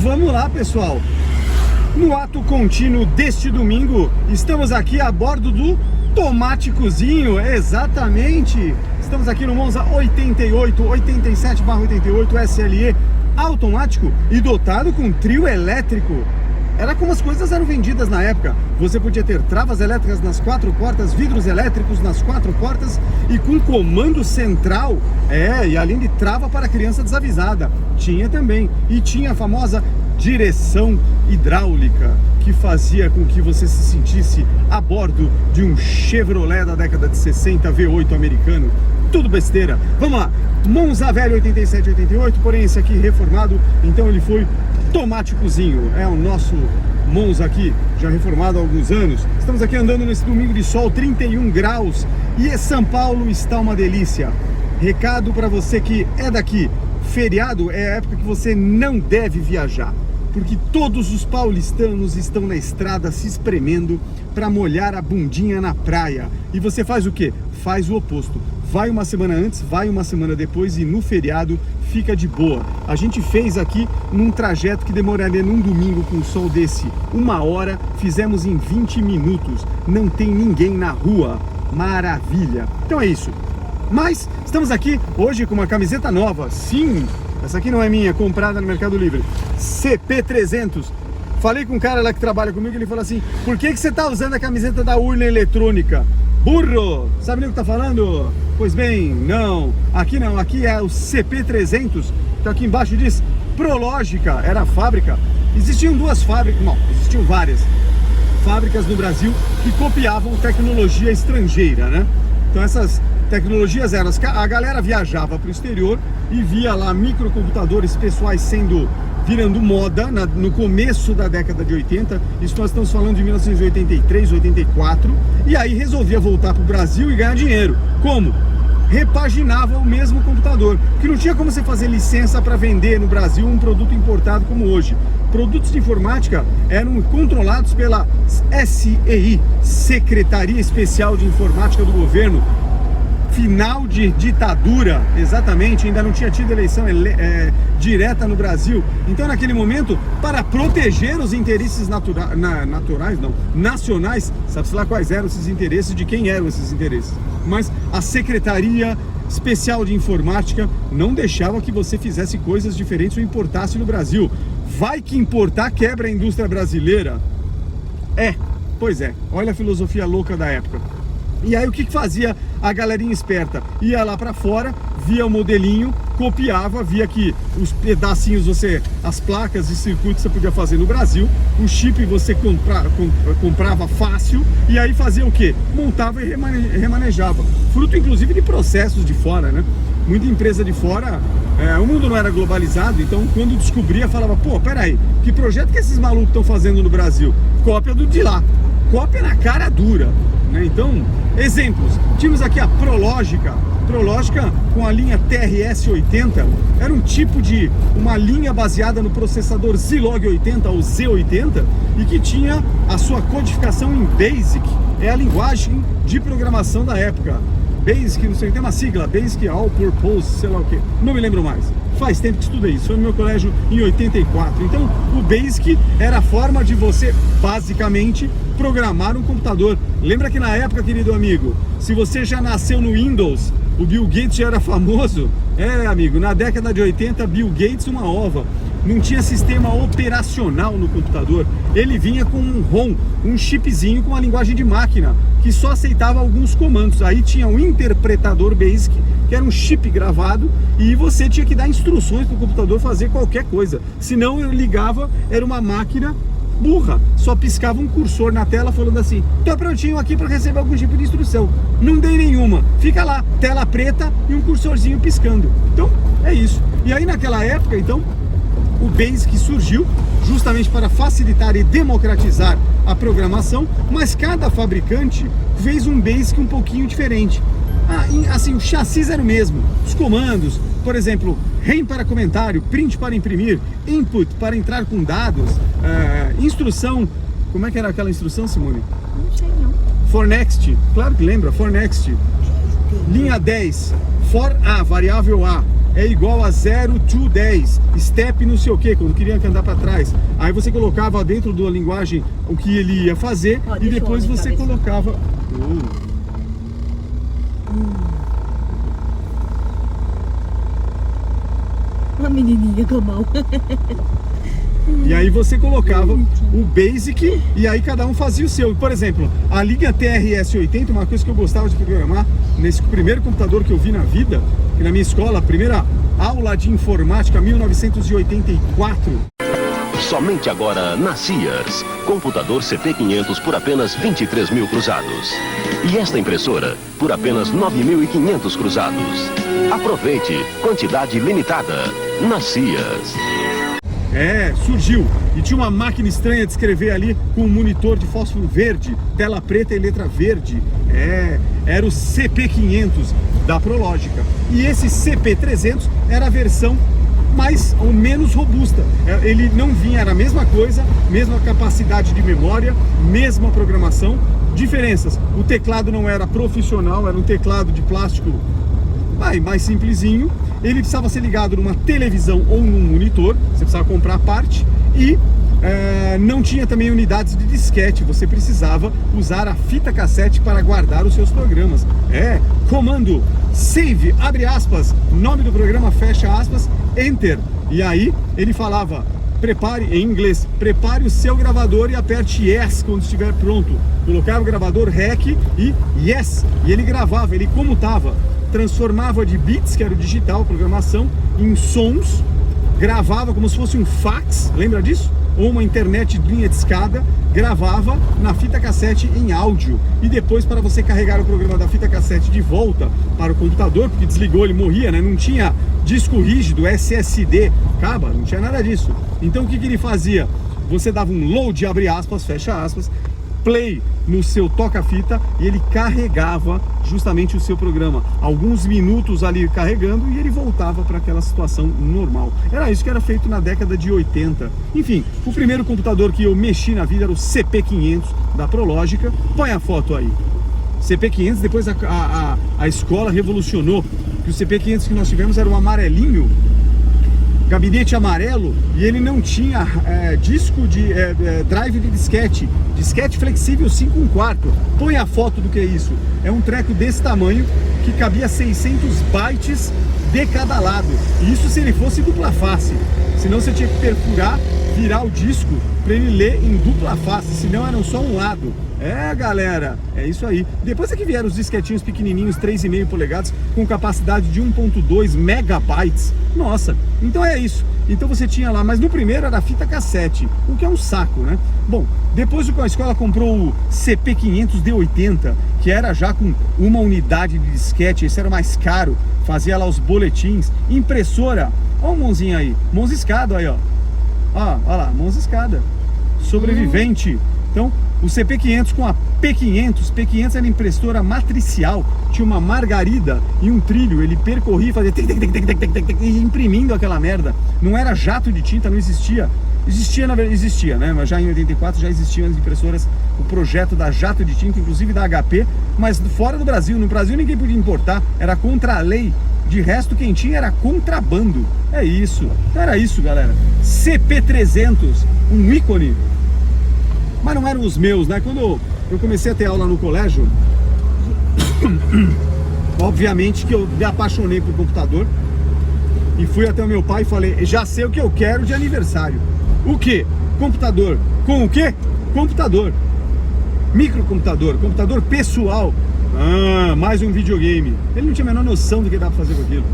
vamos lá, pessoal. No ato contínuo deste domingo, estamos aqui a bordo do Tomáticozinho, exatamente. Estamos aqui no Monza 87/88 SLE automático e dotado com trio elétrico. Era como as coisas eram vendidas na época. Você podia ter travas elétricas nas 4 portas, vidros elétricos nas 4 portas e com comando central. E além de trava para criança desavisada, tinha também. E tinha a famosa direção hidráulica, que fazia com que você se sentisse a bordo de um Chevrolet da década de 60 V8 americano. Tudo besteira. Vamos lá. Monza velho 87/88, porém esse aqui reformado, então ele foi Tomáticozinho. É o nosso Monza aqui, já reformado há alguns anos. Estamos aqui andando nesse domingo de sol, 31 graus, e São Paulo está uma delícia. Recado para você que é daqui: feriado é a época que você não deve viajar, porque todos os paulistanos estão na estrada se espremendo para molhar a bundinha na praia. E você faz o quê? Faz o oposto. Vai uma semana antes, vai uma semana depois e no feriado fica de boa. A gente fez aqui num trajeto que demoraria num domingo com um sol desse 1 hora, fizemos em 20 minutos. Não tem ninguém na rua. Maravilha! Então é isso. Mas estamos aqui hoje com uma camiseta nova. Sim, essa aqui não é minha, comprada no Mercado Livre. CP300. Falei com um cara lá que trabalha comigo, ele falou assim: por que você tá usando a camiseta da urna eletrônica? Burro! Sabe nem o que tá falando? Pois bem, não. Aqui não, aqui é o CP300, que aqui embaixo diz Prológica, era a fábrica. Existiam duas fábricas, não, existiam várias fábricas no Brasil que copiavam tecnologia estrangeira, né? Então essas tecnologias eram, a galera viajava para o exterior e via lá microcomputadores pessoais virando moda no começo da década de 80, isso nós estamos falando de 1983, 84, e aí resolvia voltar para o Brasil e ganhar dinheiro. Como? Repaginava o mesmo computador, que não tinha como você fazer licença para vender no Brasil um produto importado como hoje. Produtos de informática eram controlados pela SEI, Secretaria Especial de Informática do Governo. Final de ditadura, exatamente, ainda não tinha tido eleição direta no Brasil. Então naquele momento, para proteger os interesses nacionais, sabe-se lá quais eram esses interesses, de quem eram esses interesses, mas a Secretaria Especial de Informática não deixava que você fizesse coisas diferentes ou importasse no Brasil. Vai que importar quebra a indústria brasileira. Pois é, olha a filosofia louca da época. E aí o que fazia a galerinha esperta? Ia lá para fora, via o modelinho, copiava, via que os pedacinhos as placas e circuitos você podia fazer no Brasil, o chip você comprava fácil, e aí fazia o quê? Montava e remanejava. Fruto inclusive de processos de fora, né? Muita empresa de fora, o mundo não era globalizado, então quando descobria falava: pô, peraí, que projeto que esses malucos estão fazendo no Brasil? Cópia do de lá, cópia na cara dura, né? Então, exemplos, tínhamos aqui a Prológica com a linha TRS-80, era um tipo de uma linha baseada no processador Zilog 80 ou Z80 e que tinha a sua codificação em BASIC, é a linguagem de programação da época. BASIC, não sei, tem uma sigla, BASIC All Purpose, sei lá o que, não me lembro mais. Faz tempo que estudei isso, foi no meu colégio em 84. Então, o BASIC era a forma de você, basicamente, programar um computador. Lembra que na época, querido amigo, se você já nasceu no Windows, o Bill Gates já era famoso? Amigo, na década de 80, Bill Gates uma ova. Não tinha sistema operacional no computador. Ele vinha com um ROM, um chipzinho com uma linguagem de máquina, que só aceitava alguns comandos. Aí tinha um interpretador BASIC, que era um chip gravado, e você tinha que dar instruções para o computador fazer qualquer coisa. Senão ele ligava, era uma máquina burra, só piscava um cursor na tela falando assim: tô prontinho aqui para receber algum tipo de instrução. Não dei nenhuma, fica lá, tela preta e um cursorzinho piscando. Então é isso. E aí naquela época, então, o BASIC surgiu justamente para facilitar e democratizar a programação, mas cada fabricante fez um BASIC um pouquinho diferente. Assim, o chassi era o mesmo, os comandos, por exemplo, REM para comentário, print para imprimir, input para entrar com dados, instrução, como é que era aquela instrução, Simone? Não sei não. For next, claro que lembra, for next. Linha 10, for A, variável A, é igual a 0 to 10, step não sei o que, quando queria andar para trás. Aí você colocava dentro da linguagem o que ele ia fazer e depois você colocava... Uma menininha com a mão. E aí você colocava o Basic e aí cada um fazia o seu. Por exemplo, a linha TRS-80, uma coisa que eu gostava de programar nesse primeiro computador que eu vi na vida, que na minha escola, a primeira aula de informática, 1984. Somente agora na Sears. Computador CP500 por apenas 23 mil cruzados. E esta impressora por apenas 9.500 cruzados. Aproveite, quantidade limitada na Sears. Surgiu. E tinha uma máquina estranha de escrever ali com um monitor de fósforo verde, tela preta e letra verde. Era o CP500 da Prológica. E esse CP300 era a versão mais ou menos robusta. Ele não vinha, era a mesma coisa, mesma capacidade de memória, mesma programação. Diferenças: o teclado não era profissional, era um teclado de plástico mais simplesinho. Ele precisava ser ligado numa televisão ou num monitor, você precisava comprar a parte, e não tinha também unidades de disquete, você precisava usar a fita cassete para guardar os seus programas. Comando save, abre aspas, nome do programa, fecha aspas, enter. E aí ele falava, prepare, em inglês, prepare o seu gravador e aperte yes quando estiver pronto. Colocava o gravador REC e yes, e ele gravava, ele comutava, transformava de bits, que era o digital, programação, em sons, gravava como se fosse um fax, lembra disso? Ou uma internet de linha de escada, gravava na fita cassete em áudio. E depois, para você carregar o programa da fita cassete de volta para o computador, porque desligou, ele morria, né? Não tinha disco rígido, SSD, não tinha nada disso. Então o que ele fazia? Você dava um load, abre aspas, fecha aspas, play no seu toca-fita e ele carregava justamente o seu programa. Alguns minutos ali carregando e ele voltava para aquela situação normal. Era isso que era feito na década de 80. Enfim, o primeiro computador que eu mexi na vida era o CP500 da Prológica. Põe a foto aí. CP500, depois a escola revolucionou, que o CP500 que nós tivemos era um amarelinho, gabinete amarelo, e ele não tinha disco de drive de disquete flexível 5/4. Põe a foto do que é isso. É um treco desse tamanho que cabia 600 bytes de cada lado. E isso se ele fosse dupla face. Senão você tinha que perfurar, virar o disco para ele ler em dupla face, senão era só um lado. Galera, é isso aí. Depois é que vieram os disquetinhos pequenininhos, 3,5 polegadas, com capacidade de 1.2 megabytes. Nossa, então é isso. Então você tinha lá, mas no primeiro era fita cassete, o que é um saco, né? Bom, depois a escola comprou o CP500 D80, que era já com uma unidade de disquete, esse era mais caro, fazia lá os boletins, impressora, ó o mãozinho aí, mãos escada aí, ó. Ó lá, mãos escada, sobrevivente. Então, o CP500 com a P500 era impressora matricial, tinha uma margarida e um trilho, ele percorria e fazia e imprimindo aquela merda. Não era jato de tinta, não existia. Existia, na verdade, existia, né? Mas já em 84 já existiam as impressoras, o projeto da jato de tinta, inclusive da HP, mas fora do Brasil. No Brasil ninguém podia importar, era contra a lei. De resto, quem tinha era contrabando. É isso. Era isso, galera. CP300, um ícone. Mas não eram os meus, né? Quando eu comecei a ter aula no colégio, obviamente que eu me apaixonei por computador e fui até o meu pai e falei, já sei o que eu quero de aniversário. O quê? Computador. Com o quê? Computador. Microcomputador, computador pessoal. Mais um videogame. Ele não tinha a menor noção do que dava pra fazer com aquilo.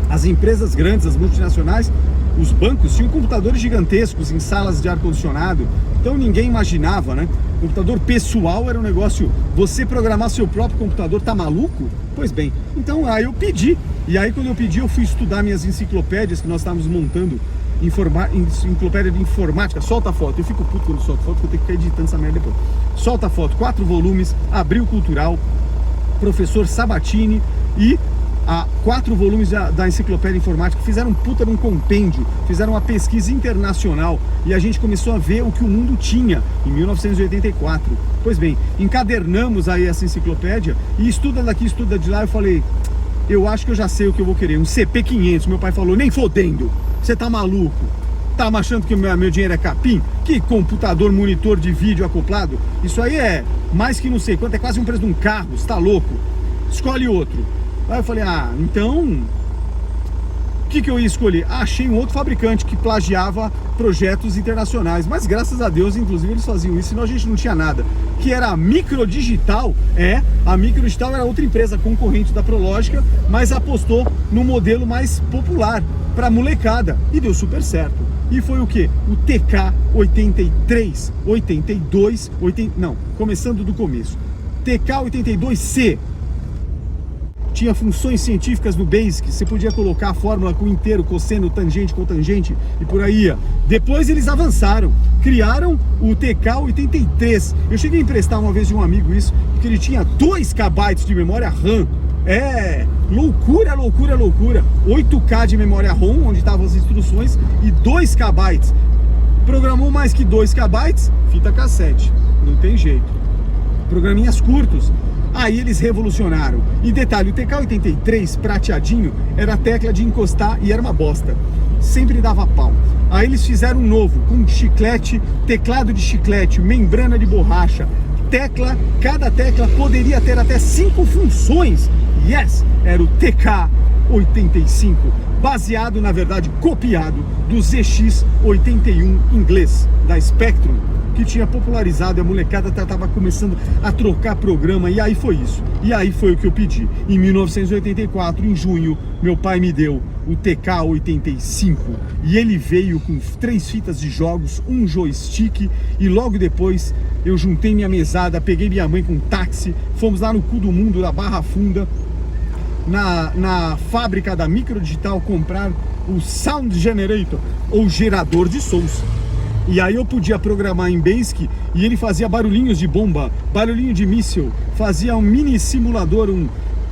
As empresas grandes, as multinacionais, os bancos tinham computadores gigantescos em salas de ar-condicionado. Então ninguém imaginava, né? Computador pessoal era um negócio, você programar seu próprio computador, tá maluco? Pois bem, então aí eu pedi. E aí quando eu pedi, eu fui estudar minhas enciclopédias que nós estávamos montando, enciclopédia de informática. Solta a foto, eu fico puto quando solto foto, porque eu tenho que ficar editando essa merda depois. Solta a foto, 4 volumes, Abril Cultural, professor Sabatini e 4 volumes da enciclopédia informática, fizeram um puta de um compêndio, fizeram uma pesquisa internacional e a gente começou a ver o que o mundo tinha em 1984. Pois bem, encadernamos aí essa enciclopédia e estuda daqui, estuda de lá. Eu falei, eu acho que eu já sei o que eu vou querer, um CP500. Meu pai falou, nem fodendo, você tá maluco? Tá achando que o meu dinheiro é capim? Que computador, monitor de vídeo acoplado? Isso aí é mais que não sei quanto, é quase um preço de um carro, você tá louco? Escolhe outro. Aí eu falei, então... O que eu ia escolher? Achei um outro fabricante que plagiava projetos internacionais, mas graças a Deus, inclusive, eles faziam isso, senão a gente não tinha nada. Que era a Microdigital. A Microdigital era outra empresa concorrente da Prológica, mas apostou no modelo mais popular para molecada e deu super certo. E foi o que? O TK83, 82, 80, não, começando do começo. TK82C. Tinha funções científicas no Basic, você podia colocar a fórmula com inteiro, cosseno, tangente, cotangente e por aí ia. Depois eles avançaram, criaram o TK83. Eu cheguei a emprestar uma vez de um amigo isso, porque ele tinha 2 KB de memória RAM. Loucura, loucura, loucura. 8K de memória ROM, onde estavam as instruções, e 2 KB. Programou mais que 2 KB, fita cassete, não tem jeito. Programinhas curtos. Aí eles revolucionaram. E detalhe, o TK83 prateadinho era a tecla de encostar e era uma bosta. Sempre dava pau. Aí eles fizeram um novo, com chiclete, teclado de chiclete, membrana de borracha, tecla, cada tecla poderia ter até 5 funções. Yes! Era o TK85, baseado, na verdade, copiado do ZX81 inglês, da Spectrum, que tinha popularizado e a molecada estava começando a trocar programa, e aí foi isso. E aí foi o que eu pedi. Em 1984, em junho, meu pai me deu o TK85 e ele veio com 3 fitas de jogos, um joystick, e logo depois eu juntei minha mesada, peguei minha mãe com um táxi, fomos lá no cu do mundo, da Barra Funda, na fábrica da Microdigital, comprar o Sound Generator, ou gerador de sons. E aí eu podia programar em Basic e ele fazia barulhinhos de bomba, barulhinho de míssil, fazia um mini simulador,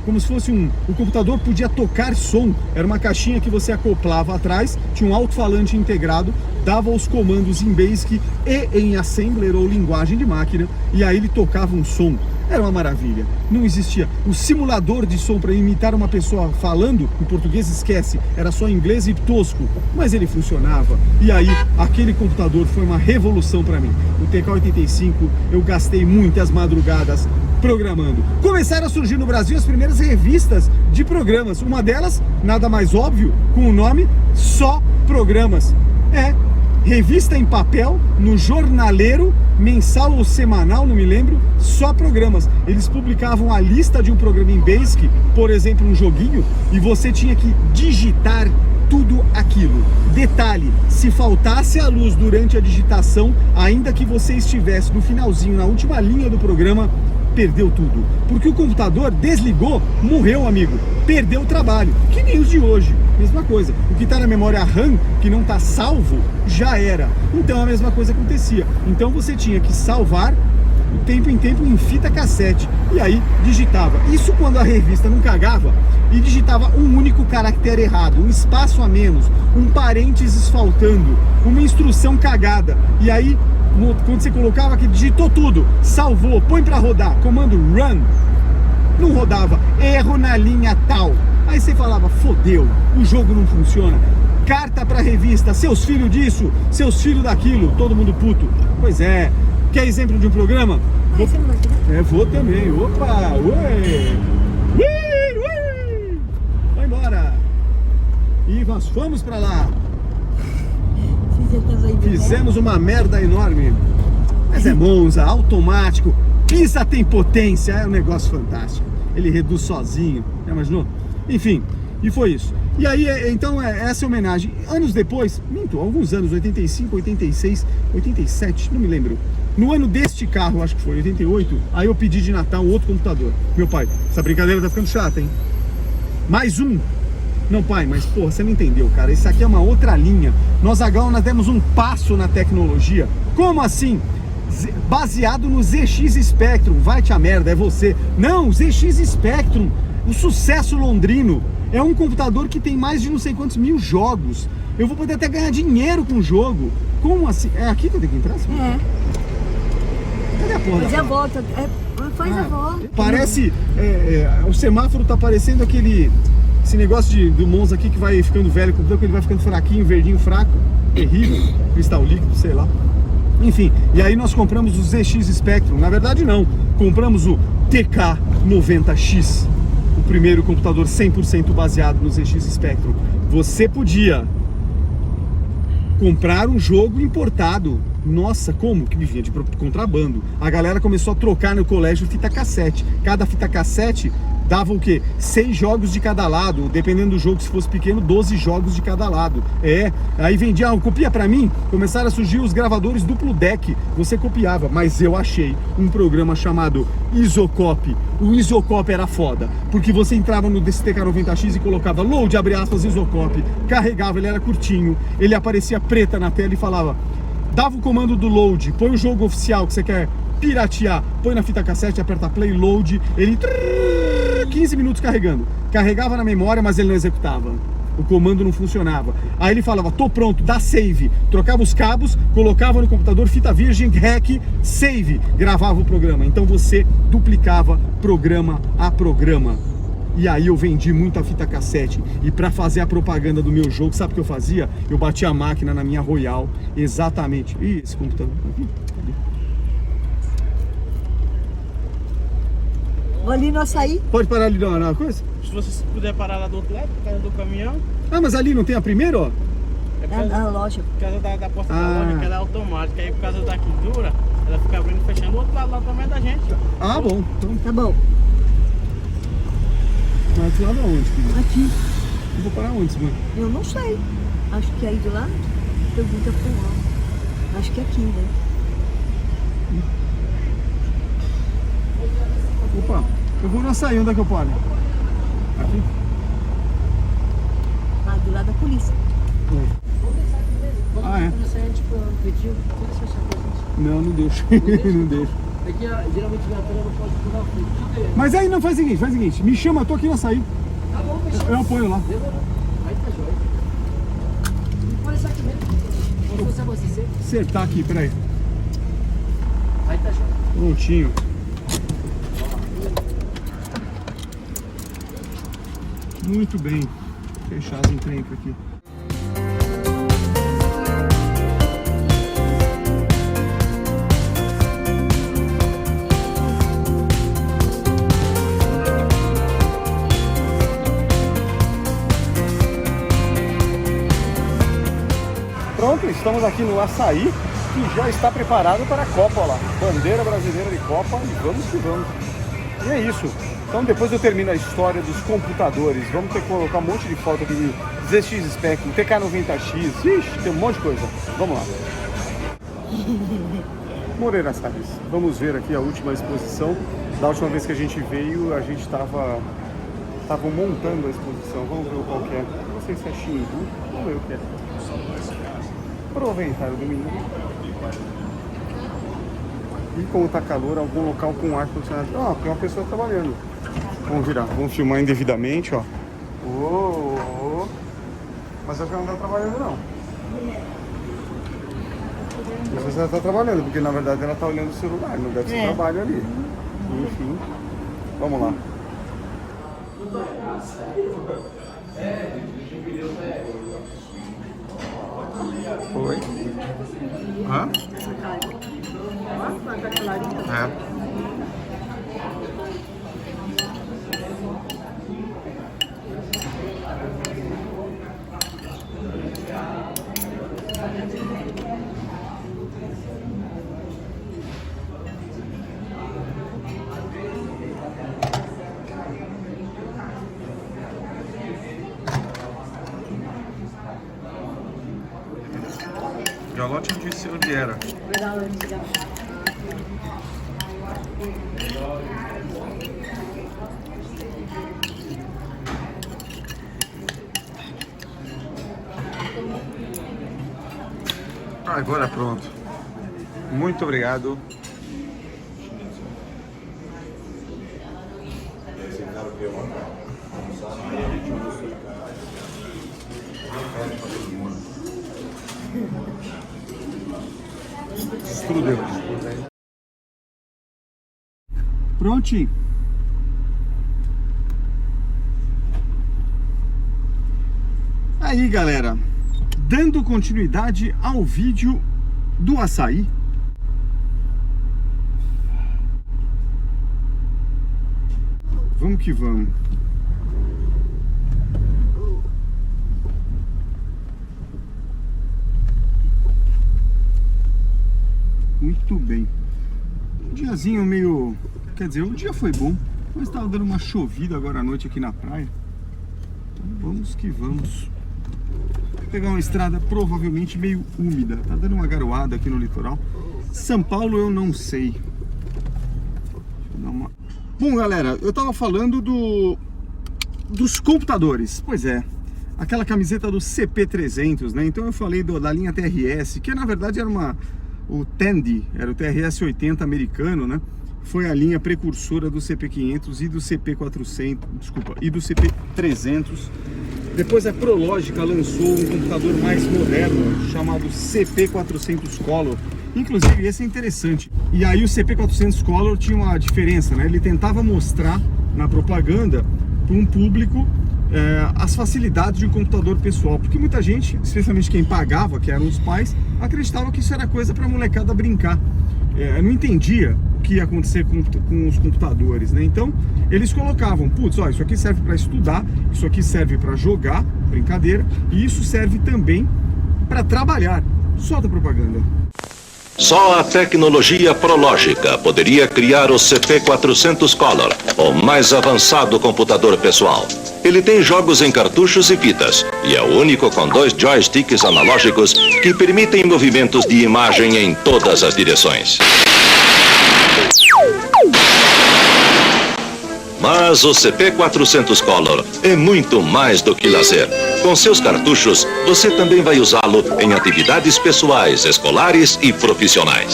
como se fosse o computador podia tocar som. Era uma caixinha que você acoplava atrás, tinha um alto-falante integrado, dava os comandos em Basic e em Assembler ou linguagem de máquina, e aí ele tocava um som. Era uma maravilha. Não existia o simulador de som para imitar uma pessoa falando, em português esquece, era só inglês e tosco, mas ele funcionava. E aí, aquele computador foi uma revolução para mim. O TK85, eu gastei muitas madrugadas programando. Começaram a surgir no Brasil as primeiras revistas de programas. Uma delas, nada mais óbvio, com o nome Só Programas. Revista em papel, no jornaleiro, mensal ou semanal, não me lembro, Só Programas. Eles publicavam a lista de um programa em Basic, por exemplo, um joguinho, e você tinha que digitar tudo aquilo. Detalhe, se faltasse a luz durante a digitação, ainda que você estivesse no finalzinho, na última linha do programa, perdeu tudo. Porque o computador desligou, morreu, amigo. Perdeu o trabalho, que nem os de hoje. Mesma coisa. O que está na memória RAM, que não está salvo, já era. Então a mesma coisa acontecia. Então você tinha que salvar o tempo em tempo em fita cassete. E aí digitava. Isso quando a revista não cagava e digitava um único caractere errado, um espaço a menos, um parênteses faltando, uma instrução cagada. E aí, quando você colocava que digitou tudo, salvou, põe para rodar, comando run, não rodava, erro na linha tal. Aí você falava, fodeu, o jogo não funciona. Carta pra revista, seus filhos disso, seus filhos daquilo, todo mundo puto. Pois é, quer exemplo de um programa? Você não vai querer? Vou também, opa, ué, vai embora. E nós fomos pra lá. Fizemos uma merda enorme. Mas é Monza, automático, pisa tem potência, é um negócio fantástico. Ele reduz sozinho, já imaginou? Enfim, e foi isso. E aí, então, essa é a homenagem. Anos depois, alguns anos, 85, 86, 87, não me lembro. No ano deste carro, acho que foi, 88, aí eu pedi de Natal um outro computador. Meu pai, essa brincadeira tá ficando chata, hein? Mais um. Não, pai, mas porra, você não entendeu, cara. Isso aqui é uma outra linha. Nós agora nós demos um passo na tecnologia. Como assim? Baseado no ZX Spectrum. Vai-te a merda, é você. Não, ZX Spectrum, o sucesso londrino. É um computador que tem mais de não sei quantos mil jogos. Eu vou poder até ganhar dinheiro com o jogo. Como assim? É aqui que eu tenho que entrar? É. Cadê a porra? Mas da a volta. faz a volta. Parece, o semáforo tá parecendo esse negócio do Monza aqui que vai ficando velho, que ele vai ficando fraquinho, verdinho, fraco, terrível, cristal líquido, sei lá. Enfim, e aí nós compramos o ZX Spectrum. Na verdade não, compramos o TK90X, o primeiro computador 100% baseado no ZX Spectrum. Você podia comprar um jogo importado. Nossa, como? Que vinha de contrabando. A galera começou a trocar no colégio fita cassete. Cada fita cassete dava o quê? 6 jogos de cada lado. Dependendo do jogo, se fosse pequeno, 12 jogos de cada lado. Aí vendia, copia pra mim. Começaram a surgir os gravadores duplo deck. Você copiava, mas eu achei um programa chamado Isocop. O Isocop era foda, porque você entrava no TK90X e colocava load, abre aspas, Isocop. Carregava, ele era curtinho. Ele aparecia preta na tela e falava... Dava o comando do load, põe o jogo oficial que você quer piratear, põe na fita cassete, aperta play, load, ele 15 minutos carregando. Carregava na memória, mas ele não executava. O comando não funcionava. Aí ele falava, tô pronto, dá save. Trocava os cabos, colocava no computador, fita virgem, REC, save. Gravava o programa. Então você duplicava programa a programa. E aí eu vendi muita fita cassete. E para fazer a propaganda do meu jogo, sabe o que eu fazia? Eu batia a máquina na minha Royal. Exatamente. Ih, esse computador aqui. Vou ali no açaí. Pode parar ali na coisa? Se você puder parar lá do outro lado, por causa do caminhão. Ah, mas ali não tem a primeira, ó? É por É causa, na loja. por causa da porta da loja, que ela é automática. Aí por causa da quintura, ela fica abrindo e fechando. O outro lado lá também é da gente. Ah, bom. Então, Tá bom. mas do lado aonde, filho? Aqui. Eu vou parar onde, mãe? Eu não sei. Acho que é aí do lado. Pergunta pro Al. Acho que é aqui, né? Opa, eu vou no açaí, onde é que eu paro? Aqui? Ah, do lado da polícia. Ah, é? Não, não deixo. Não deixo. É que geralmente minha tela não pode pôr na frente. Mas aí não faz o seguinte, me chama, eu tô aqui no açaí. Tá bom, fechou. Eu apoio lá. Demorou. Aí tá jóia. Não pode ser aqui mesmo. Ou você abastecer? Acertar aqui, peraí. Aí tá jóia. Prontinho. Muito bem. Fechar as encrencas aqui. Pronto, estamos aqui no açaí, que já está preparado para a Copa, olha lá. Bandeira brasileira de Copa e vamos que vamos. E é isso. Então depois eu termino a história dos computadores. Vamos ter que colocar um monte de foto aqui de ZX Spectrum, TK90X, ixi, tem um monte de coisa. Vamos lá. Moreira Salles, vamos ver aqui a última exposição. Da última vez que a gente veio, a gente estava montando a exposição. Vamos ver qual que é. Não sei se é Xingu, vamos ver o que é. Aproveitar o domingo. E como tá calor, algum local com ar condicionado. Ah, tem uma pessoa trabalhando. Vamos virar, vamos filmar indevidamente, ó. Mas acho que ela não tá trabalhando não. Não sei se ela tá trabalhando, porque na verdade ela tá olhando o celular, não deve ser trabalho ali. Enfim, vamos lá. Oi? Hã? É. Galote eu disse onde era. Agora pronto. Muito obrigado. Strudel. Prontinho. Aí, galera, dando continuidade ao vídeo do açaí. Vamos que vamos. Muito bem. Um diazinho meio... Quer dizer, o dia foi bom, mas estava dando uma chovida agora à noite aqui na praia. Então vamos que vamos. Vou pegar uma estrada provavelmente meio úmida. Tá dando uma garoada aqui no litoral. São Paulo eu não sei. Deixa eu dar uma... Bom, galera, eu tava falando dos computadores. Pois é, aquela camiseta do CP300, né? Então eu falei da linha TRS, que na verdade era o Tandy, era o TRS-80 americano, né? Foi a linha precursora do CP500 e do CP400, desculpa, e do CP300. Depois a Prologica lançou um computador mais moderno, chamado CP400 Color. Inclusive esse é interessante. E aí o CP400 Color tinha uma diferença, né? Ele tentava mostrar na propaganda para um público as facilidades de um computador pessoal, porque muita gente, especialmente quem pagava, que eram os pais, acreditava que isso era coisa para a molecada brincar. Não entendia o que ia acontecer com os computadores, né? Então eles colocavam, putz, ó, isso aqui serve para estudar, isso aqui serve para jogar, brincadeira, e isso serve também para trabalhar. Solta a propaganda. Só a tecnologia Prologica poderia criar o CP400 Color, o mais avançado computador pessoal. Ele tem jogos em cartuchos e fitas, e é o único com 2 joysticks analógicos que permitem movimentos de imagem em todas as direções. Mas o CP400 Color é muito mais do que lazer. Com seus cartuchos, você também vai usá-lo em atividades pessoais, escolares e profissionais.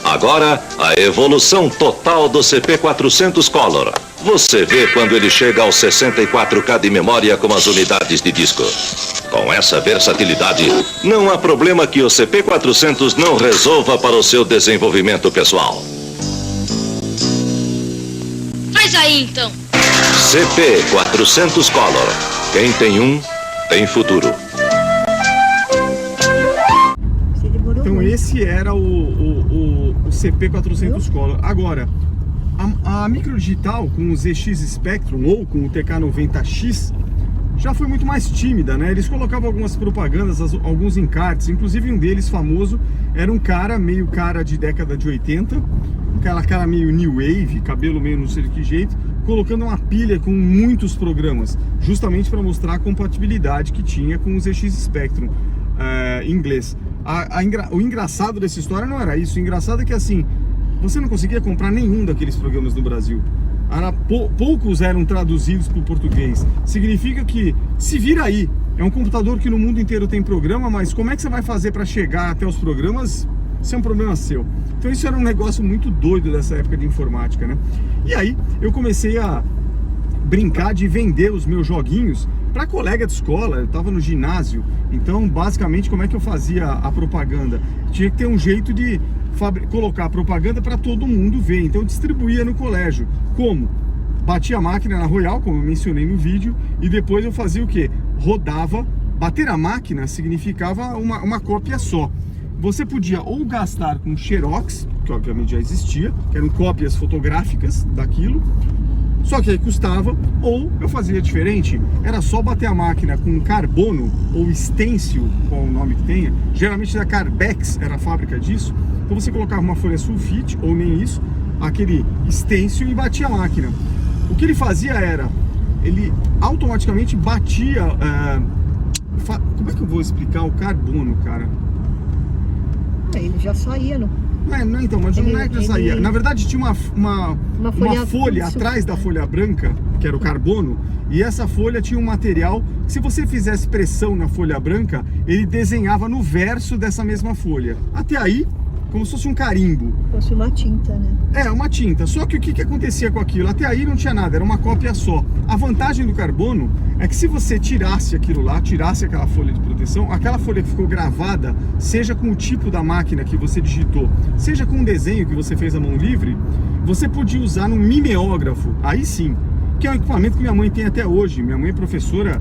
Agora, a evolução total do CP400 Color. Você vê quando ele chega aos 64K de memória com as unidades de disco. Com essa versatilidade, não há problema que o CP400 não resolva para o seu desenvolvimento pessoal. Faz aí, então. CP400 Color. Quem tem um, tem futuro. Então esse era o CP400 Color. Agora, a Microdigital com o ZX Spectrum ou com o TK90X já foi muito mais tímida, né? Eles colocavam algumas propagandas, alguns encartes, inclusive um deles famoso era um cara, meio cara de década de 80, aquela cara meio new wave, cabelo meio não sei de que jeito, colocando uma pilha com muitos programas, justamente para mostrar a compatibilidade que tinha com o ZX Spectrum em inglês. O engraçado dessa história não era isso, o engraçado é que assim, você não conseguia comprar nenhum daqueles programas no Brasil. Poucos eram traduzidos para o português. Significa que, se vira aí, é um computador que no mundo inteiro tem programa, mas como é que você vai fazer para chegar até os programas? Isso é um problema seu. Então isso era um negócio muito doido dessa época de informática, né? E aí eu comecei a brincar de vender os meus joguinhos para colega de escola. Eu estava no ginásio, então basicamente como é que eu fazia a propaganda? Tinha que ter um jeito de colocar propaganda para todo mundo ver, então eu distribuía no colégio. Como? Batia a máquina na Royal, como eu mencionei no vídeo, e depois eu fazia o que? Rodava. Bater a máquina significava uma cópia só. Você podia ou gastar com Xerox, que obviamente já existia, que eram cópias fotográficas daquilo, só que aí custava, ou eu fazia diferente, era só bater a máquina com carbono ou stencil, qual o nome que tenha, geralmente da Carbex era a fábrica disso. Então você colocava uma folha sulfite, ou nem isso, aquele stencil e batia a máquina. O que ele fazia era, ele automaticamente batia, como é que eu vou explicar o carbono, cara? Ele já saía, não? Não, então, mas não é que já saía. Na verdade tinha uma folha atrás da folha branca, que era o carbono, e essa folha tinha um material que, se você fizesse pressão na folha branca, ele desenhava no verso dessa mesma folha. Até aí, como se fosse um carimbo. Fosse uma tinta, né? Uma tinta. Só que o que acontecia com aquilo? Até aí não tinha nada, era uma cópia só. A vantagem do carbono é que, se você tirasse aquilo lá, tirasse aquela folha de proteção, aquela folha que ficou gravada, seja com o tipo da máquina que você digitou, seja com um desenho que você fez à mão livre, você podia usar num mimeógrafo, aí sim, que é um equipamento que minha mãe tem até hoje. Minha mãe é professora,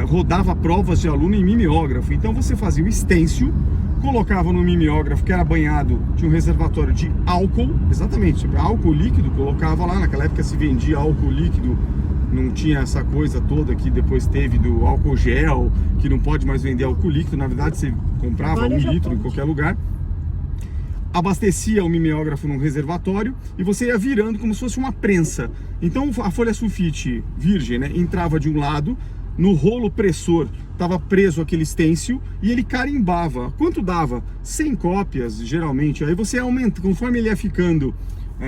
rodava provas de aluno em mimeógrafo. Então você fazia o stencil, colocava no mimeógrafo, que era banhado, tinha um reservatório de álcool, exatamente, álcool líquido, colocava lá. Naquela época se vendia álcool líquido, não tinha essa coisa toda que depois teve do álcool gel, que não pode mais vender álcool líquido. Na verdade você comprava Agora 1 já litro em pode. qualquer lugar, abastecia o mimeógrafo num reservatório e você ia virando como se fosse uma prensa. Então a folha sulfite virgem, né, entrava de um lado, no rolo pressor estava preso aquele stencil e ele carimbava. Quanto dava? 100 cópias, geralmente. Aí você aumenta, conforme ele ia ficando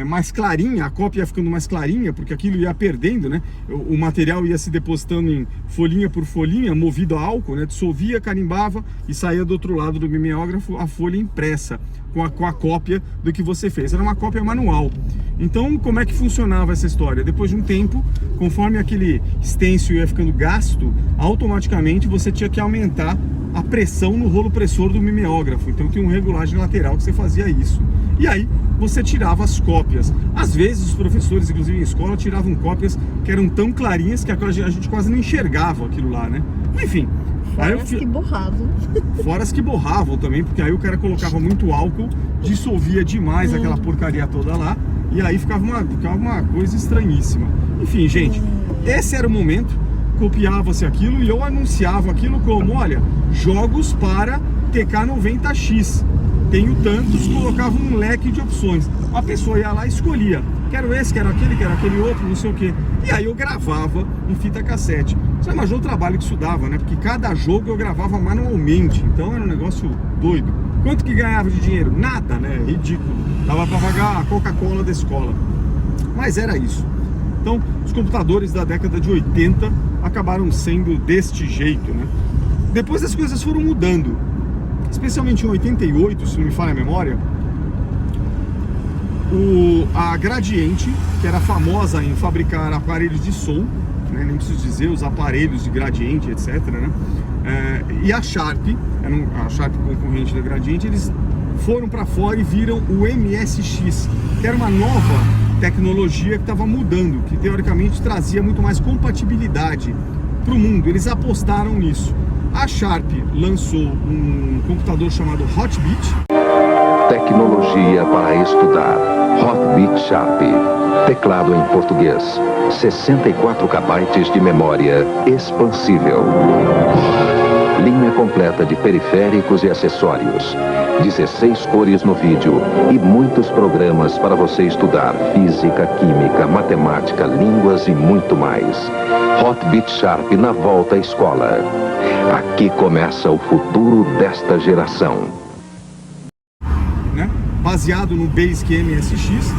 mais clarinha, a cópia ia ficando mais clarinha, porque aquilo ia perdendo, né? O material ia se depositando em folhinha por folhinha, movido a álcool, né? Dissolvia, carimbava e saía do outro lado do mimeógrafo a folha impressa com a cópia do que você fez. Era uma cópia manual. Então, como é que funcionava essa história? Depois de um tempo, conforme aquele stencil ia ficando gasto, automaticamente você tinha que aumentar a pressão no rolo pressor do mimeógrafo. Então tinha uma regulagem lateral que você fazia isso. E aí você tirava as cópias. Às vezes os professores, inclusive em escola, tiravam cópias que eram tão clarinhas que a gente quase não enxergava aquilo lá, né? Enfim. Fora as que borravam. Fora as que borravam também, porque aí o cara colocava muito álcool, dissolvia demais aquela porcaria toda lá, e aí ficava uma coisa estranhíssima. Enfim, gente, esse era o momento, copiava-se aquilo e eu anunciava aquilo como, olha, jogos para TK90X. Tenho tantos, colocava um leque de opções. A pessoa ia lá e escolhia. Quero esse, quero aquele outro, não sei o que. E aí eu gravava em fita cassete. Você imaginou o trabalho que isso dava, né? Porque cada jogo eu gravava manualmente. Então era um negócio doido. Quanto que ganhava de dinheiro? Nada, né? Ridículo. Dava para pagar a Coca-Cola da escola. Mas era isso. Então, os computadores da década de 80 acabaram sendo deste jeito, né? Depois as coisas foram mudando. Especialmente em 88, se não me falha a memória, a Gradiente, que era famosa em fabricar aparelhos de som, né, nem preciso dizer, os aparelhos de Gradiente, etc., né, e a Sharp, a Sharp concorrente da Gradiente, eles foram para fora e viram o MSX, que era uma nova tecnologia que estava mudando, que teoricamente trazia muito mais compatibilidade para o mundo. Eles apostaram nisso. A Sharp lançou um computador chamado Hotbit. Tecnologia para estudar. Hotbit Sharp. Teclado em português. 64 KB de memória expansível. Linha completa de periféricos e acessórios. 16 cores no vídeo e muitos programas para você estudar física, química, matemática, línguas e muito mais. Hotbit Sharp na volta à escola. Aqui começa o futuro desta geração. Né? Baseado no Basic MSX.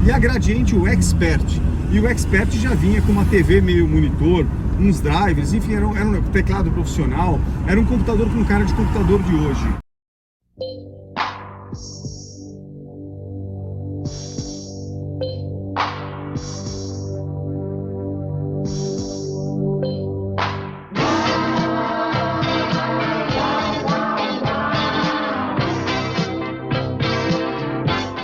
E a Gradiente, o Expert. E o Expert já vinha com uma TV meio monitor, uns drivers, enfim, era um teclado profissional. Era um computador com cara de computador de hoje.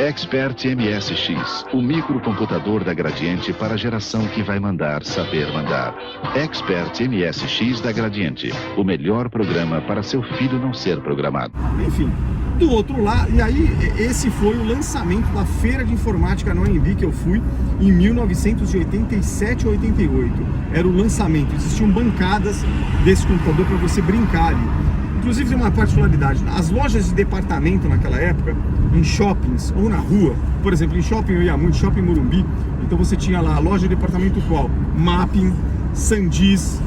Expert MSX, o microcomputador da Gradiente para a geração que vai mandar saber mandar. Expert MSX da Gradiente, o melhor programa para seu filho não ser programado. Enfim, do outro lado, e aí esse foi o lançamento da feira de informática no AMB que eu fui em 1987 ou 88. Era o lançamento, existiam bancadas desse computador para você brincar ali. Inclusive tem uma particularidade, as lojas de departamento naquela época, em shoppings ou na rua, por exemplo, em shopping eu ia muito, shopping Morumbi, então você tinha lá a loja de departamento qual? Mapping, Sandiz,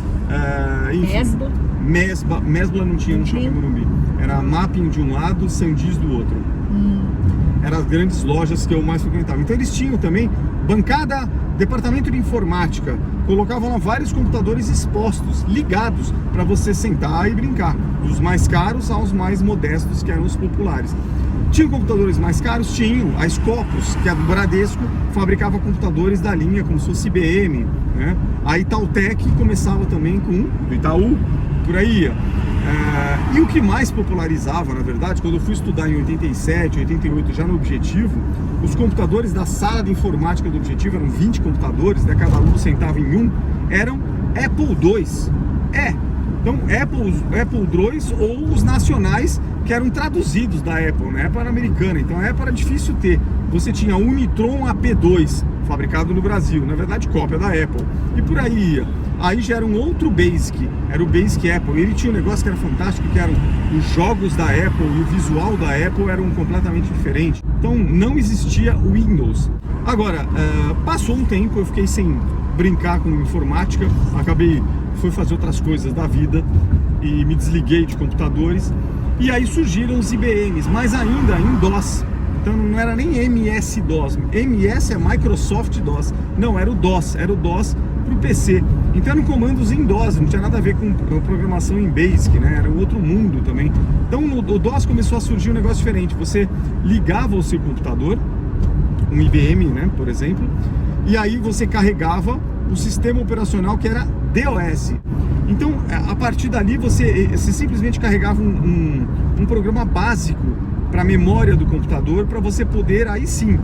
Mesbla não tinha no shopping Morumbi, era Mapping de um lado, Sandiz do outro. Eram as grandes lojas que eu mais frequentava. Então eles tinham também bancada, departamento de informática, colocavam lá vários computadores expostos, ligados, para você sentar e brincar, dos mais caros aos mais modestos, que eram os populares. Tinham computadores mais caros? Tinham. A Scopus, que é do Bradesco, fabricava computadores da linha, como se fosse IBM, né? A Itautec começava também com do Itaú, por aí ia. E o que mais popularizava, na verdade, quando eu fui estudar em 87, 88, já no Objetivo, os computadores da sala de informática do Objetivo, eram 20 computadores, né, cada aluno sentava em um, eram Apple II. Então Apple II ou os nacionais que eram traduzidos da Apple, né? Apple era americana, então a Apple era difícil ter. Você tinha o Unitron AP2, fabricado no Brasil, na verdade cópia da Apple, e por aí ia. Aí já era um outro Basic, era o Basic Apple. Ele tinha um negócio que era fantástico, que eram os jogos da Apple e o visual da Apple eram completamente diferentes. Então não existia o Windows. Agora, passou um tempo, eu fiquei sem brincar com informática, fui fazer outras coisas da vida e me desliguei de computadores. E aí surgiram os IBMs, mas ainda em DOS. Então não era nem MS-DOS. MS é Microsoft DOS. Não, era o DOS para o PC. Então eram comandos em DOS, não tinha nada a ver com programação em BASIC, né? Era um outro mundo também. Então no DOS começou a surgir um negócio diferente. Você ligava o seu computador, um IBM, né, por exemplo, e aí você carregava o sistema operacional que era DOS. Então, a partir dali, você simplesmente carregava um programa básico para a memória do computador, para você poder, aí sim,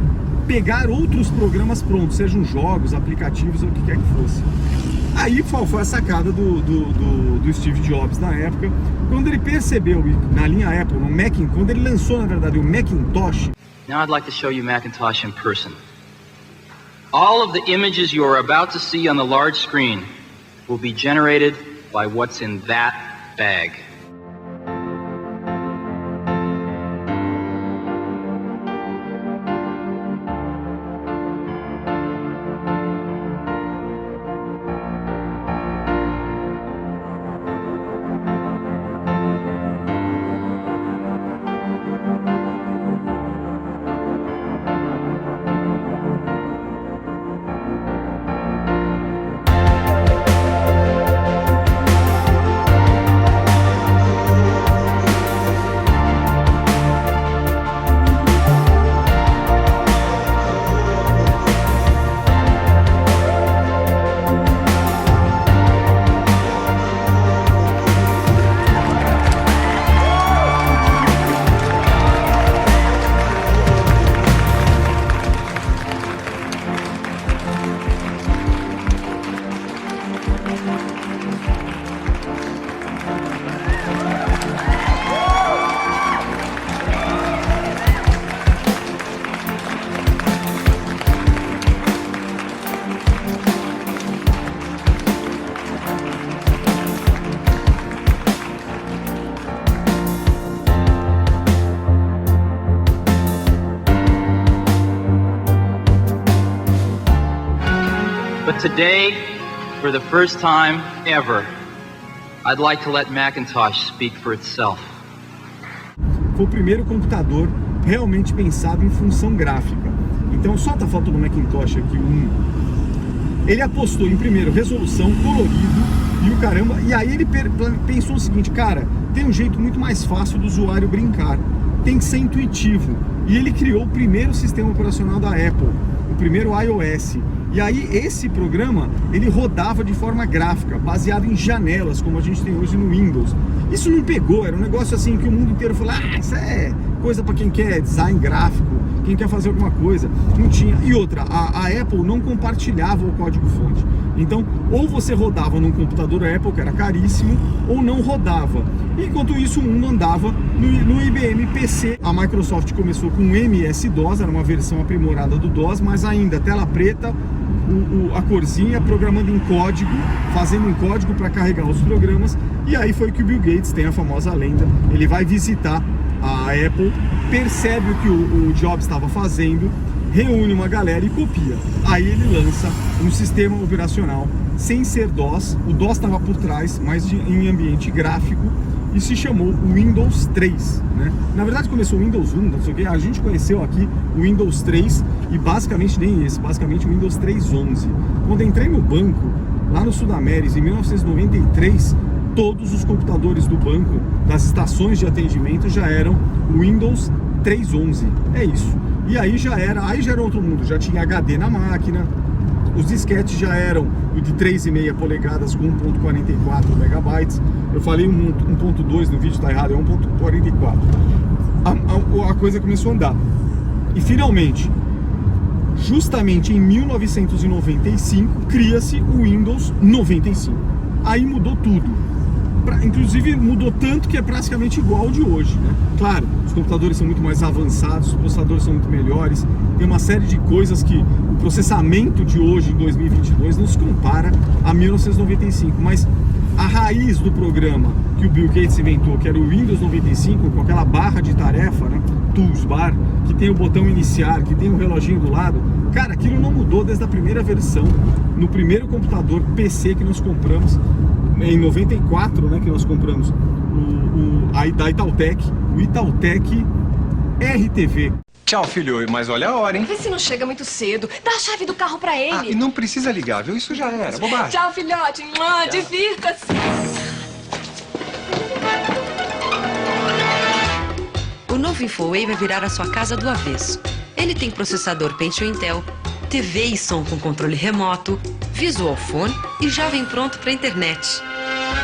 pegar outros programas prontos, sejam jogos, aplicativos ou o que quer que fosse. Aí foi a sacada do Steve Jobs na época, quando ele percebeu, na linha Apple, no Macintosh, quando ele lançou, na verdade, o Macintosh. Now I'd like to show you Macintosh in person. All of the images you are about to see on the large screen will be generated by what's in that bag. But today, for the first time ever, I'd like to let Macintosh speak for itself. Foi o primeiro computador realmente pensado em função gráfica. Então só tá faltando o Macintosh aqui, ele apostou em primeiro resolução, colorido e o caramba, e aí ele pensou o seguinte, cara, tem um jeito muito mais fácil do usuário brincar, tem que ser intuitivo, e ele criou o primeiro sistema operacional da Apple, o primeiro iOS. E aí esse programa, ele rodava de forma gráfica, baseado em janelas, como a gente tem hoje no Windows. Isso não pegou, era um negócio assim que o mundo inteiro falou, isso é coisa para quem quer design gráfico, quem quer fazer alguma coisa. Não tinha. E outra, a Apple não compartilhava o código-fonte. Então, ou você rodava num computador Apple, que era caríssimo, ou não rodava. Enquanto isso, o mundo andava no IBM PC. A Microsoft começou com o MS-DOS, era uma versão aprimorada do DOS, mas ainda tela preta, a corzinha, programando em código, fazendo um código para carregar os programas. E aí foi que o Bill Gates tem a famosa lenda. Ele vai visitar a Apple, percebe o que o Jobs estava fazendo, reúne uma galera e copia. Aí ele lança um sistema operacional sem ser DOS. O DOS estava por trás, mas em ambiente gráfico, e se chamou Windows 3, né? Na verdade começou o Windows 1, não sei o que. A gente conheceu aqui o Windows 3 e basicamente nem esse, basicamente o Windows 3.11. Quando entrei no banco, lá no Sudamérica, em 1993, todos os computadores do banco, das estações de atendimento, já eram Windows 3.11. É isso. E aí já era outro mundo, já tinha HD na máquina, Os disquetes já eram o de 3,5 polegadas com 1.44 megabytes. Eu falei 1.2 no vídeo, tá errado, é 1.44. A coisa começou a andar. E finalmente, justamente em 1995, cria-se o Windows 95. Aí mudou tudo. Inclusive mudou tanto que é praticamente igual ao de hoje, né? Claro, os computadores são muito mais avançados, os processadores são muito melhores, tem uma série de coisas que o processamento de hoje, em 2022, não se compara a 1995, mas a raiz do programa que o Bill Gates inventou, que era o Windows 95, com aquela barra de tarefa, né? Tools Bar, que tem o botão iniciar, que tem o reloginho do lado, cara, aquilo não mudou desde a primeira versão, no primeiro computador PC que nós compramos, em 94, né, que nós compramos da Itautec, o Itautec RTV. Tchau, filho, mas olha a hora, hein? Vê se não chega muito cedo. Dá a chave do carro pra ele. Ah, e não precisa ligar, viu? Isso já era, bobagem. Tchau, filhote. Divirta-se. O novo InfoWay vai virar a sua casa do avesso. Ele tem processador Pentium Intel, TV e som com controle remoto, Visual Phone e já vem pronto pra internet.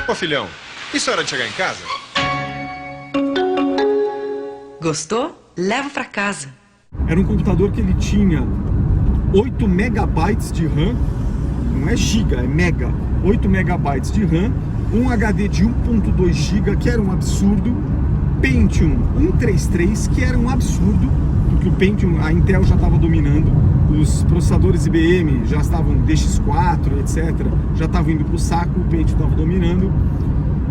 Ô, filhão, isso é hora de chegar em casa? Gostou? Leva pra casa. Era um computador que ele tinha 8 megabytes de RAM, não é giga, é mega, 8 megabytes de RAM, um HD de 1.2 GB, que era um absurdo, Pentium 133, que era um absurdo, porque o Pentium, a Intel já estava dominando, os processadores IBM já estavam DX4, etc., já estavam indo para o saco, o Pentium estava dominando,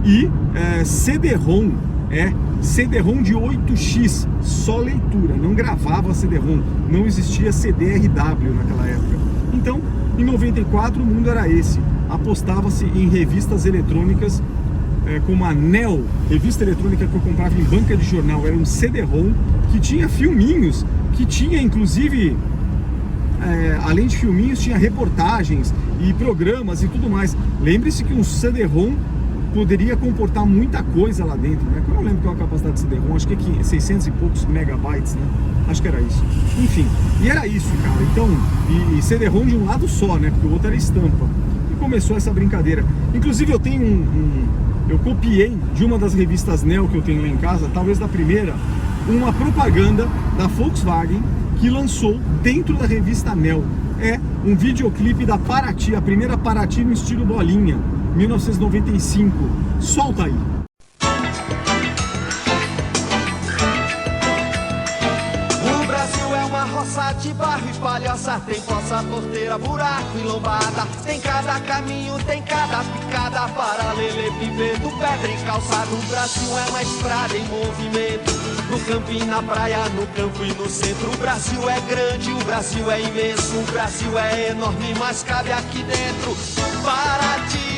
e CD-ROM, CD-ROM de 8x, só leitura, não gravava CD-ROM, não existia CD-RW naquela época. Então, em 94 o mundo era esse, apostava-se em revistas eletrônicas, como a Neo, revista eletrônica que eu comprava em banca de jornal, era um CD-ROM que tinha filminhos, que tinha inclusive, além de filminhos, tinha reportagens e programas e tudo mais. Lembre-se que um CD-ROM poderia comportar muita coisa lá dentro, né? Eu não lembro qual é a capacidade de CD-ROM, acho que é 600 e poucos megabytes, né? Acho que era isso. Enfim, e era isso, cara. Então, e CD-ROM de um lado só, né? Porque o outro era estampa. E começou essa brincadeira. Inclusive eu tenho eu copiei de uma das revistas Neo que eu tenho lá em casa, talvez da primeira, uma propaganda da Volkswagen que lançou dentro da revista Neo. É um videoclipe da Paraty, a primeira Paraty no estilo bolinha, 1995. Solta aí. O Brasil é uma roça de barro e palhoça, tem fossa, porteira, buraco e lombada. Tem cada caminho, tem cada picada, paralelepípedo, pedra e calçado. O Brasil é uma estrada em movimento, no campo e na praia, no campo e no centro. O Brasil é grande, o Brasil é imenso, o Brasil é enorme, mas cabe aqui dentro. Paraty.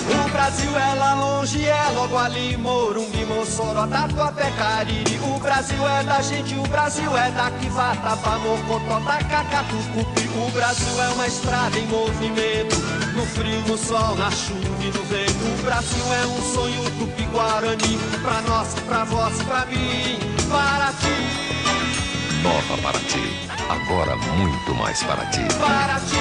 O Brasil é lá longe, é logo ali, Morumbi, Mossoró, Tatuapé, Cariri. O Brasil é da gente, o Brasil é daqui, Vatapá, Mocotó, Tacacá, Tucupi. O Brasil é uma estrada em movimento, no frio, no sol, na chuva e no vento. O Brasil é um sonho tupi-guarani, pra nós, pra vós, pra mim, Paraty. Nova Paraty, agora muito mais Paraty. Paraty.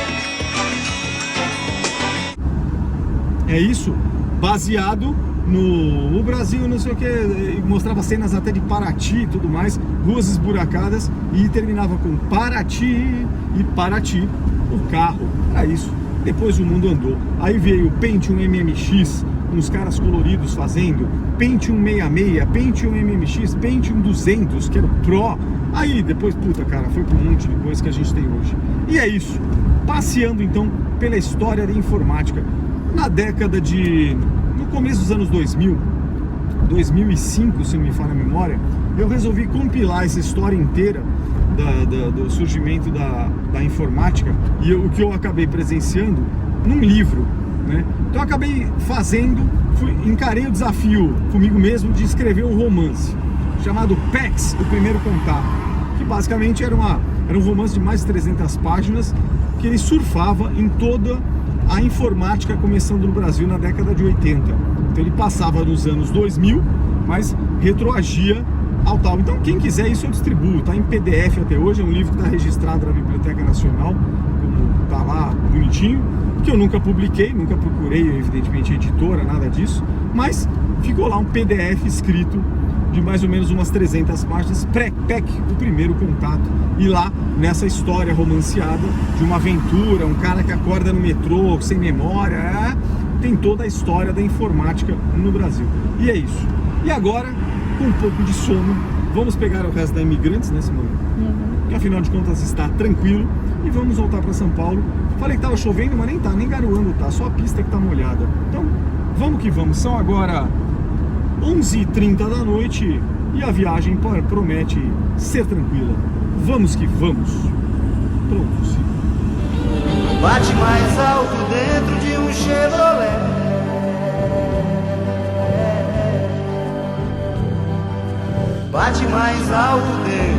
É isso, baseado no Brasil, não sei o que, mostrava cenas até de Paraty e tudo mais, ruas esburacadas, e terminava com Paraty e Paraty, o carro, era isso. Depois o mundo andou, aí veio o Pentium MMX, uns caras coloridos fazendo, Pentium 66, Pentium MMX, Pentium 200, que era o Pro, aí depois, puta cara, foi para um monte de coisa que a gente tem hoje. E é isso, passeando então pela história da informática. Na década de... no começo dos anos 2000, 2005, se não me falha a memória, eu resolvi compilar essa história inteira do surgimento da informática e o que eu acabei presenciando num livro, né? Então eu acabei fazendo, encarei o desafio comigo mesmo de escrever um romance chamado PEX, o Primeiro Contato, que basicamente era um romance de mais de 300 páginas que ele surfava em toda a informática começando no Brasil na década de 80. Então ele passava nos anos 2000, mas retroagia ao tal. Então quem quiser isso eu distribuo, tá em PDF até hoje, é um livro que está registrado na Biblioteca Nacional, como tá lá bonitinho, que eu nunca publiquei, nunca procurei, evidentemente, editora, nada disso, mas ficou lá um PDF escrito de mais ou menos umas 300 páginas, pré-PEC, o primeiro contato, e lá nessa história romanceada de uma aventura, um cara que acorda no metrô sem memória, tem toda a história da informática no Brasil. E é isso. E agora, com um pouco de sono, vamos pegar o resto da Imigrantes, né, Simone? Que afinal de contas está tranquilo, e vamos voltar para São Paulo. Falei que tava chovendo, mas nem tá, nem garoando tá, só a pista que tá molhada. Então, vamos que vamos. São agora 11h30 da noite e a viagem promete ser tranquila. Vamos que vamos. Prontos. Bate mais alto dentro de um Chevrolet. Bate mais alto dentro